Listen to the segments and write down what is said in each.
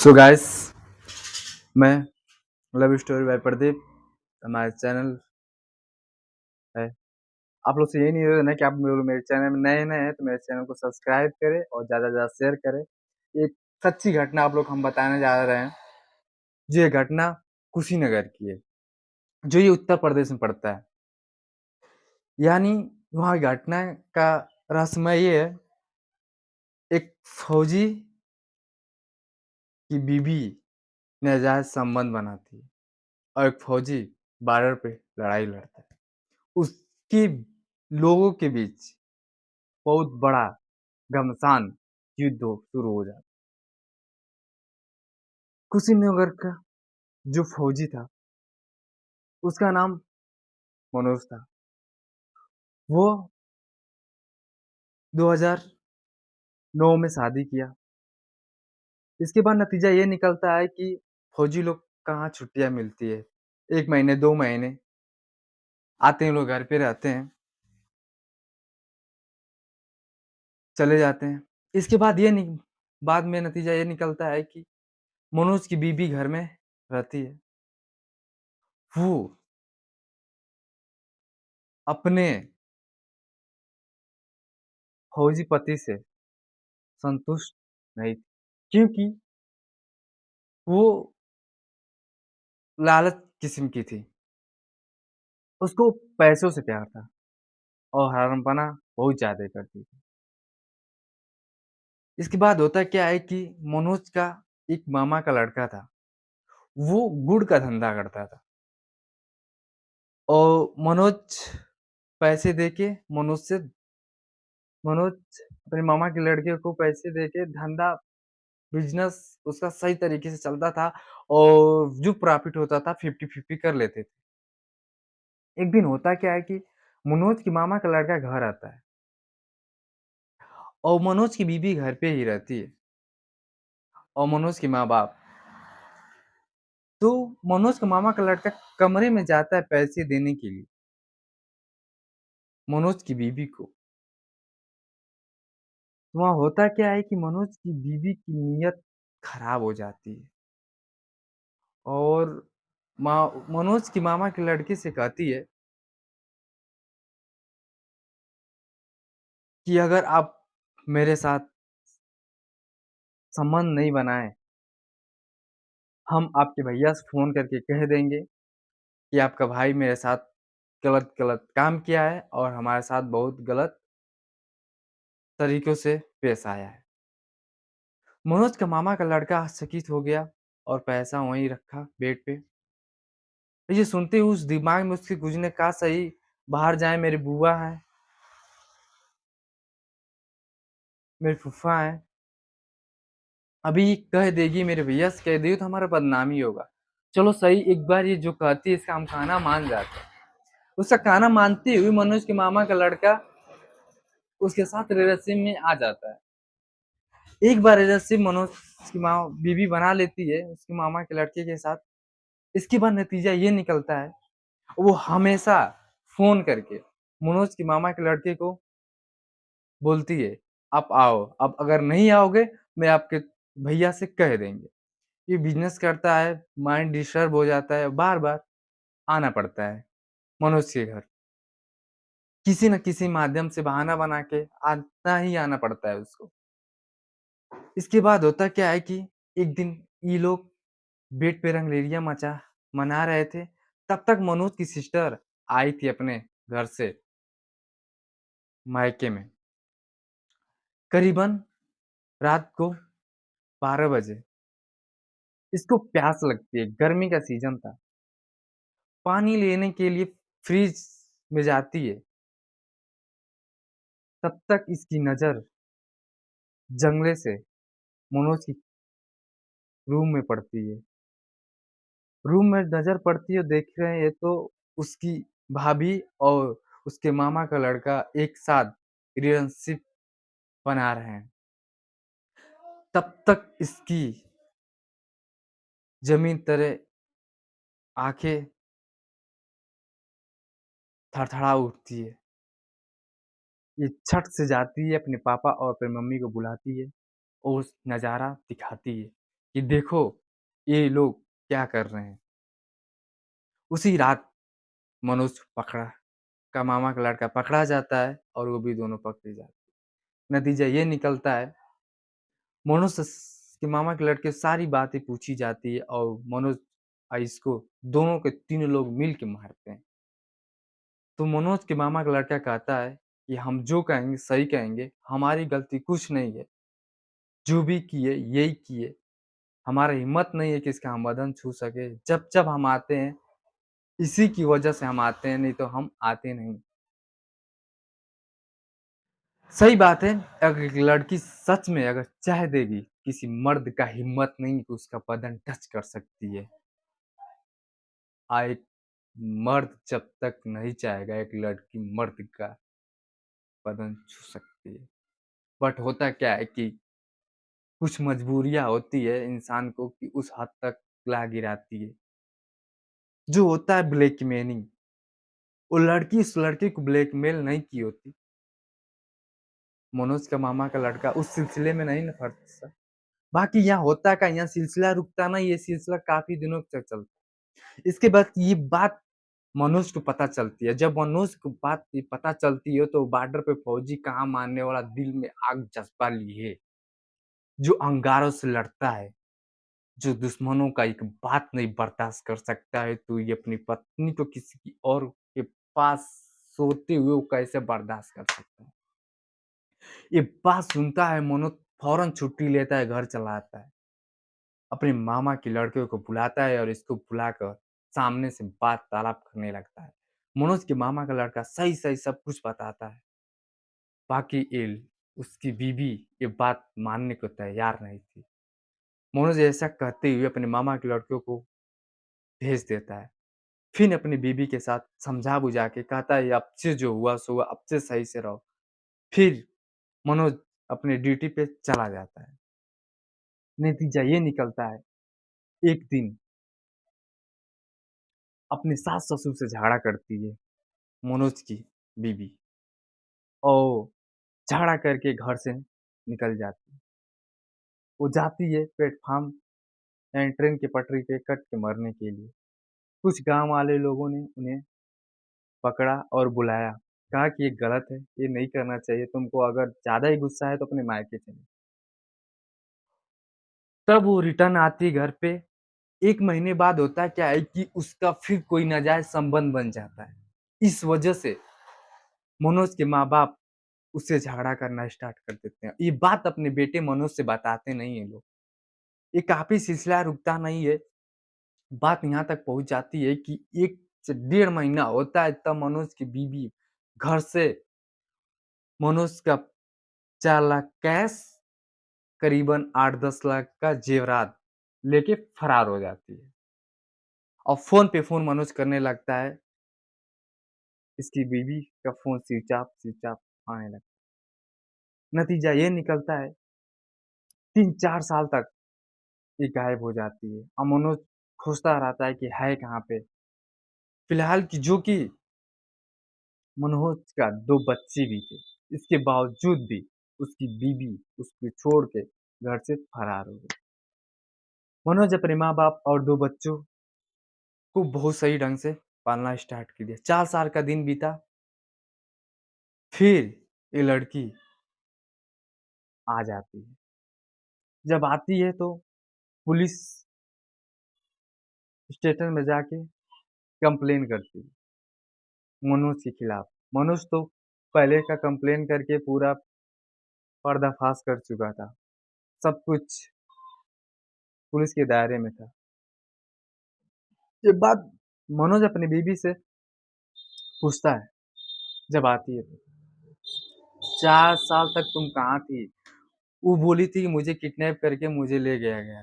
So guys मैं love story by Pradeep. हमारे channel है। आप लोग से यही निवेदन है कि आप लोग मेरे चैनल में नए हैं तो मेरे चैनल को सब्सक्राइब करें और ज़्यादा से ज़्यादा शेयर करें। एक सच्ची घटना आप लोग हम बताने जा रहे हैं। जो ये घटना कुशीनगर की है, जो ये उत्तर प्रदेश में पड़ता है। यानी वहाँ घटना का रहस्यमय ये है, एक फौजी की बीवी नाजायज संबंध बनाती है और एक फौजी बॉर्डर पे लड़ाई लड़ता है। उसकी लोगों के बीच बहुत बड़ा घमासान युद्ध शुरू हो जाता है। कुशीनगर का जो फौजी था, उसका नाम मनोज था। वो 2009 में शादी किया। इसके बाद नतीजा ये निकलता है कि फौजी लोग कहाँ छुट्टियाँ मिलती है। 1 महीने, 2 महीने आते हैं, लोग घर पे रहते हैं, चले जाते हैं। इसके बाद बाद में नतीजा ये निकलता है कि मनोज की बीवी घर में रहती है। वो अपने फौजी पति से संतुष्ट नहीं थी, क्योंकि वो लालच किस्म की थी। उसको पैसों से प्यार था और हरामपना बहुत ज़्यादा करती थी। इसके बाद होता क्या है कि मनोज का एक मामा का लड़का था, वो गुड़ का धंधा करता था और पैसे देके मनोज अपने मामा के लड़के को पैसे देके धंधा बिज़नेस उसका सही तरीके से चलता था और जो प्रॉफ़िट होता था 50-50 कर लेते थे। एक दिन होता क्या है कि मनोज के मामा का लड़का घर आता है और मनोज की बीवी घर पे ही रहती है और मनोज के माँ-बाप। तो मनोज का मामा का लड़का कमरे में जाता है पैसे देने के लिए मनोज की बीवी को। तो वहाँ होता क्या है कि मनोज की बीवी की नीयत खराब हो जाती है और मनोज की मामा की लड़की से कहती है कि अगर आप मेरे साथ संबंध नहीं बनाए, हम आपके भैया से फ़ोन करके कह देंगे कि आपका भाई मेरे साथ गलत-गलत काम किया है और हमारे साथ बहुत गलत तरीकों से पेश आया है। मनोज का मामा का लड़का आश्चर्यचकित हो गया और पैसा वहीं रखा बेड पे। ये सुनते ही उस दिमाग में उसके गुज़रने का सही बाहर जाए मेरी बुआ हैं, मेरी फूफा हैं, अभी कह देगी मेरे भैया से कह देगी तो हमारा बदनामी होगा। चलो सही एक बार ये जो कहती है इसका हम कहना मान जाते हैं। उसका कहना मानते हुए मनोज के मामा का लड़का उसके साथ रिलेशन में आ जाता है। एक बार रिलेशन मनोज की माँ बीवी बना लेती है उसके मामा के लड़के के साथ। इसके बाद नतीजा ये निकलता है वो हमेशा फ़ोन करके मनोज के मामा के लड़के को बोलती है, "आप आओ, अब अगर नहीं आओगे मैं आपके भैया से कह देंगे।" ये बिज़नेस करता है, माइंड डिस्टर्ब हो जाता है, बार-बार आना पड़ता है मनोज के घर। किसी न किसी माध्यम से बहाना बना के आना ही आना पड़ता है उसको। इसके बाद होता क्या है कि एक दिन ये लोग बेड पे रंगरेलिया मना रहे थे, तब तक मनोज की सिस्टर आई थी अपने घर से मायके में। करीबन रात को 12 बजे इसको प्यास लगती है, गर्मी का सीज़न था। पानी लेने के लिए फ्रिज में जाती है, तब तक इसकी नज़र जंगले से मनोज की रूम में पड़ती है। रूम में नज़र पड़ती है, देख रहे हैं तो उसकी भाभी और उसके मामा का लड़का एक साथ रिलेशनशिप बना रहे हैं। तब तक इसकी ज़मीन तले आँखें थरथरा उठती है। ये झट से जाती है अपने पापा और अपनी मम्मी को बुलाती है और उस नज़ारा दिखाती है। कि देखो ये लोग क्या कर रहे हैं। उसी रात मनोज पकड़ा का मामा का लड़का पकड़ा जाता है और वो भी दोनों पकड़े जाते हैं। नतीजा ये निकलता है मनोज के मामा के लड़के से सारी बातें पूछी जाती है और मनोज इसको दोनों के तीनों लोग मिल के मारते हैं। तो मनोज के मामा का लड़का कहता है कि हम जो कहेंगे सही कहेंगे, हमारी गलती कुछ नहीं है। जो भी किए यही किए। हमारा हिम्मत नहीं है कि इसका हम बदन छू सके। जब-जब हम आते हैं, इसी की वजह से हम आते हैं, नहीं तो हम आते नहीं। सही बात है, अगर एक लड़की सच में अगर चाह देगी, किसी मर्द का हिम्मत नहीं कि उसका बदन टच कर सकती है। एक मर्द जब तक नहीं चाहेगा, एक लड़की मर्द का बदन छू सकती है। बट होता क्या है कि कुछ मजबूरियाँ होती है इंसान को कि उस हद तक ला गिराती है। जो होता है ब्लैकमेलिंग, वो लड़की उस लड़के को ब्लैकमेल नहीं की होती। मनोज का मामा का लड़का उस सिलसिले में नहीं ना फँसा। बाकी यहाँ होता क्या है, यहाँ सिलसिला रुकता नहीं, ये सिलसिला काफ़ी दिनों तक चलता है। इसके बाद ये बात मनोज को पता चलती है। जब मनोज को बात ये पता चलती है तो बॉर्डर पे फौजी कहाँ मानने वाला दिल में आग जज़्बा लिए, जो अंगारों से लड़ता है, जो दुश्मनों का एक बात नहीं बर्दाश्त कर सकता है, तो ये अपनी पत्नी को किसी की और के पास सोते हुए वो कैसे बर्दाश्त कर सकता है। ये बात सुनता है मनोज फौरन छुट्टी लेता है, घर चला आता है। अपने मामा के लड़के को बुलाता है और इसको बुलाकर सामने से वार्तालाप करने लगता है। मनोज के मामा का लड़का सही-सही सब कुछ बताता है। बाकी उसकी बीवी ये बात मानने को तैयार नहीं थी। मनोज ऐसा कहते हुए अपने मामा के लड़के को भेज देता है। फिर अपनी बीवी के साथ समझा-बुझा के कहता है, "अब से जो हुआ सो हुआ, अब से सही से रहो।" फिर मनोज अपनी ड्यूटी पे चला जाता है। नतीजा ये निकलता है, एक दिन अपने सास-ससुर से झगड़ा करती है मनोज की बीवी और झगड़ा करके घर से निकल जाती है। वो जाती है प्लेटफ़ॉर्म ट्रेन की पटरी पे कट के मरने के लिए। कुछ गाँव वाले लोगों ने उन्हें पकड़ा और बुलाया। कहा कि ये गलत है, ये नहीं करना चाहिए, तुमको अगर ज़्यादा ही गुस्सा है तो अपने मायके चले। तब वो रिटर्न आती है घर पे। 1 महीने बाद होता क्या है कि उसका फिर कोई नाजायज़ संबंध बन जाता है। इस वजह से मनोज के माँ-बाप उससे झगड़ा करना स्टार्ट कर देते हैं। ये बात अपने बेटे मनोज से बताते नहीं हैं लोग। ये काफ़ी सिलसिला रुकता नहीं है। बात यहाँ तक पहुँच जाती है कि 1 से डेढ़ महीना होता है तब मनोज की बीवी घर से मनोज का 4 लाख कैश, करीबन 8-10 लाख का जेवरात लेके फरार हो जाती है। और फ़ोन पे फ़ोन मनोज करने लगता है, इसकी बीवी का फ़ोन स्विच ऑफ आने लगता है। नतीजा ये निकलता है 3-4 साल तक ये गायब हो जाती है और मनोज खोजता रहता है कि है कहाँ पे। फिलहाल कि जो कि मनोज का 2 बच्चे भी थे। इसके बावजूद भी उसकी बीवी उसको छोड़ के घर से फरार हो गई। मनोज अपने माँ-बाप और 2 बच्चों को बहुत सही ढंग से पालना स्टार्ट कर दिया। 4 साल का दिन बीता, फिर ये लड़की आ जाती है। जब आती है तो पुलिस स्टेशन में जाके कंप्लेन करती है मनोज के खिलाफ। मनोज तो पहले का कंप्लेन करके पूरा पर्दाफ़ाश कर चुका था। सब कुछ पुलिस के दायरे में था। ये बात मनोज अपनी बीवी से पूछता है, जब आती है तो, 4 साल तक तुम कहाँ थी? वो बोली थी कि मुझे किडनैप करके मुझे ले गया गया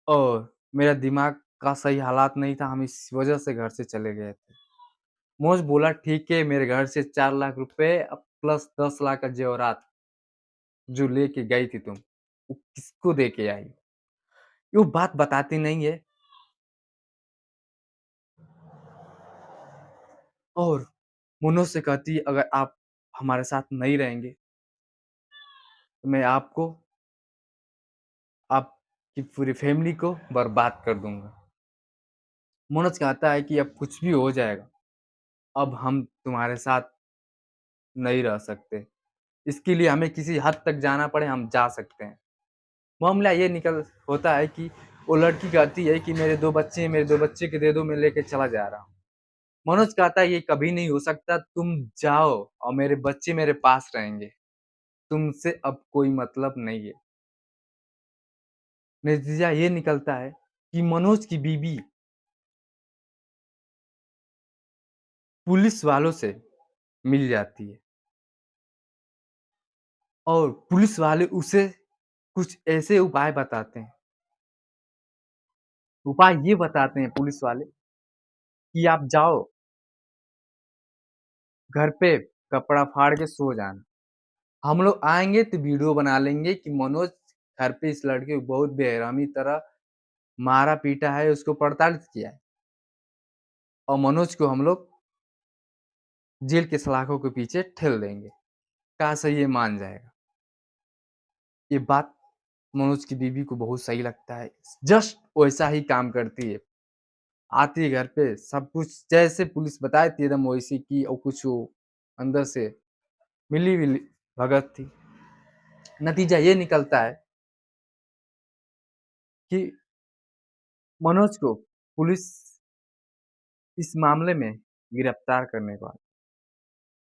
और मेरा दिमाग का सही हालात नहीं था, हम इस वजह से घर से चले गए थे। मनोज बोला ठीक है, मेरे घर से 4 लाख रुपए प्लस 10 लाख का जेवरात जो लेके गई थी तुम, वो किसको दे के आई? वो बात बताती नहीं है और मनोज से कहती है अगर आप हमारे साथ नहीं रहेंगे, तो मैं आपको आपकी पूरी फैमिली को बर्बाद कर दूँगा। मनोज कहता है कि अब कुछ भी हो जाएगा, अब हम तुम्हारे साथ नहीं रह सकते। इसके लिए हमें किसी हद तक जाना पड़े हम जा सकते हैं। मामला ये निकल होता है कि वो लड़की कहती है कि मेरे 2 बच्चे हैं, मेरे 2 बच्चे को दे दो मैं लेके चला जा रहा हूँ। मनोज कहता है ये कभी नहीं हो सकता, तुम जाओ और मेरे बच्चे मेरे पास रहेंगे। तुमसे अब कोई मतलब नहीं है। नतीजा ये निकलता है कि मनोज की बीवी पुलिस वालों से मिल जाती है और पुलिस वाले उसे कुछ ऐसे उपाय बताते हैं। उपाय ये बताते हैं पुलिस वाले कि आप जाओ, घर पे कपड़ा फाड़ के सो जाना। हम लोग आएँगे तो वीडियो बना लेंगे कि मनोज घर पे इस लड़के को बहुत बेरहमी तरह मारा-पीटा है, उसको प्रताड़ित किया है और मनोज को हम लोग जेल के सलाखों के पीछे ठेल देंगे। कहा सही ये मान जाएगा। ये बात मनोज की बीवी को बहुत सही लगता है। जस्ट वैसा ही काम करती है। आती है घर पे सब कुछ जैसे पुलिस बताई थी एकदम वैसे की और कुछ वो अंदर से मिली-विली भगत थी। नतीजा ये निकलता है कि मनोज को पुलिस इस मामले में गिरफ्तार करने को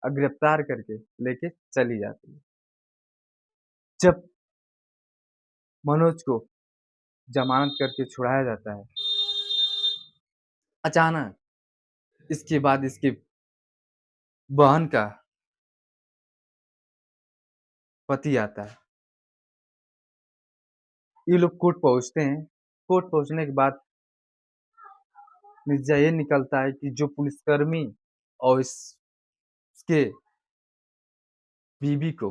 गिरफ्तार करके लेके चली जाती है। जब मनोज को ज़मानत करके छुड़ाया जाता है, अचानक इसके बाद इसकी बहन का पति आता है। ये लोग कोर्ट पहुँचते हैं। कोर्ट पहुँचने के बाद नतीजा ये निकलता है कि जो पुलिसकर्मी और इसके बीवी को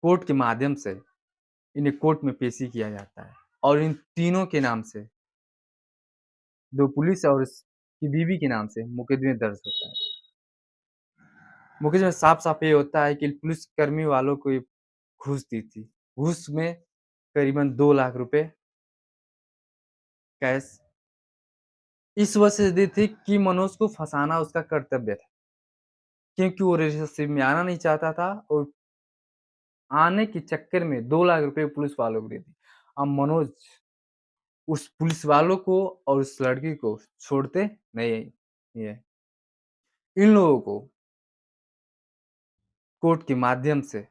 कोर्ट के माध्यम से इन्हें कोर्ट में पेशी किया जाता है और इन तीनों के नाम से 2 पुलिस और इसकी बीवी के नाम से मुकदमे दर्ज होता है। मुकदमे में साफ-साफ ये होता है कि पुलिसकर्मी वालों को ये घूस दी थी। घूस में करीबन 2 लाख रुपए कैश इस वजह से दी थी कि मनोज को फँसाना उसका कर्तव्य था। क्योंकि वो रिलेशनशिप में आना नहीं चाहता था और आने के चक्कर में 2 लाख रुपए पुलिस वालों को दे दी। अब मनोज उस पुलिस वालों को और उस लड़की को छोड़ते नहीं ये। इन लोगों को कोर्ट के माध्यम से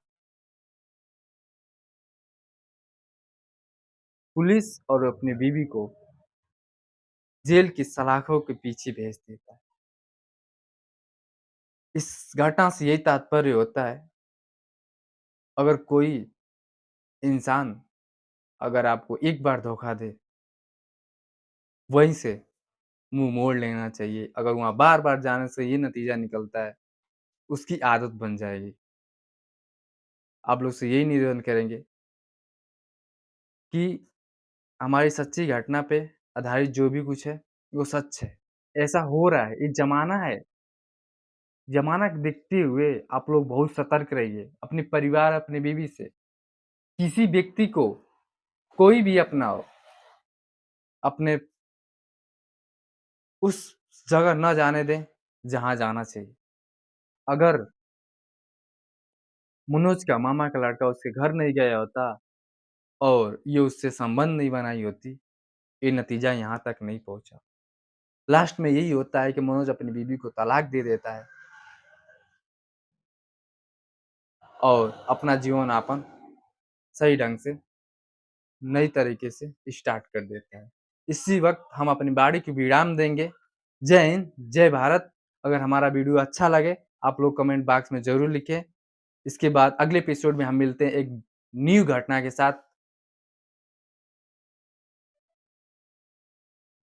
पुलिस और अपनी बीवी को जेल की सलाखों के पीछे भेज देता है। इस घटना से यही तात्पर्य होता है, अगर कोई इंसान अगर आपको एक बार धोखा दे, वहीं से मुँह मोड़ लेना चाहिए। अगर वहाँ बार-बार जाने से ये नतीजा निकलता है, उसकी आदत बन जाएगी। आप लोग से यही निवेदन करेंगे कि हमारी सच्ची घटना पे आधारित जो भी कुछ है, वो सच है। ऐसा हो रहा है, ये ज़माना है। ज़माना को देखते हुए आप लोग बहुत सतर्क रहिए, अपने परिवार, अपनी बीवी से। किसी व्यक्ति को, कोई भी अपना हो, अपने उस जगह ना जाने दें, जहाँ जाना चाहिए। अगर मनोज का मामा का लड़का उसके घर नहीं गया होता और ये उससे संबंध नहीं बनाई होती, ये नतीजा यहाँ तक नहीं पहुँचा। लास्ट में यही होता है कि मनोज अपनी बीवी को तलाक दे देता है और अपना जीवन-यापन सही ढंग से, नई तरीके से स्टार्ट कर देता है। इसी वक़्त हम अपनी वाणी को विराम देंगे। जय हिंद, जय भारत। अगर हमारा वीडियो अच्छा लगे, आप लोग कमेंट बॉक्स में ज़रूर लिखें। इसके बाद अगले एपिसोड में हम मिलते हैं एक न्यू घटना के साथ।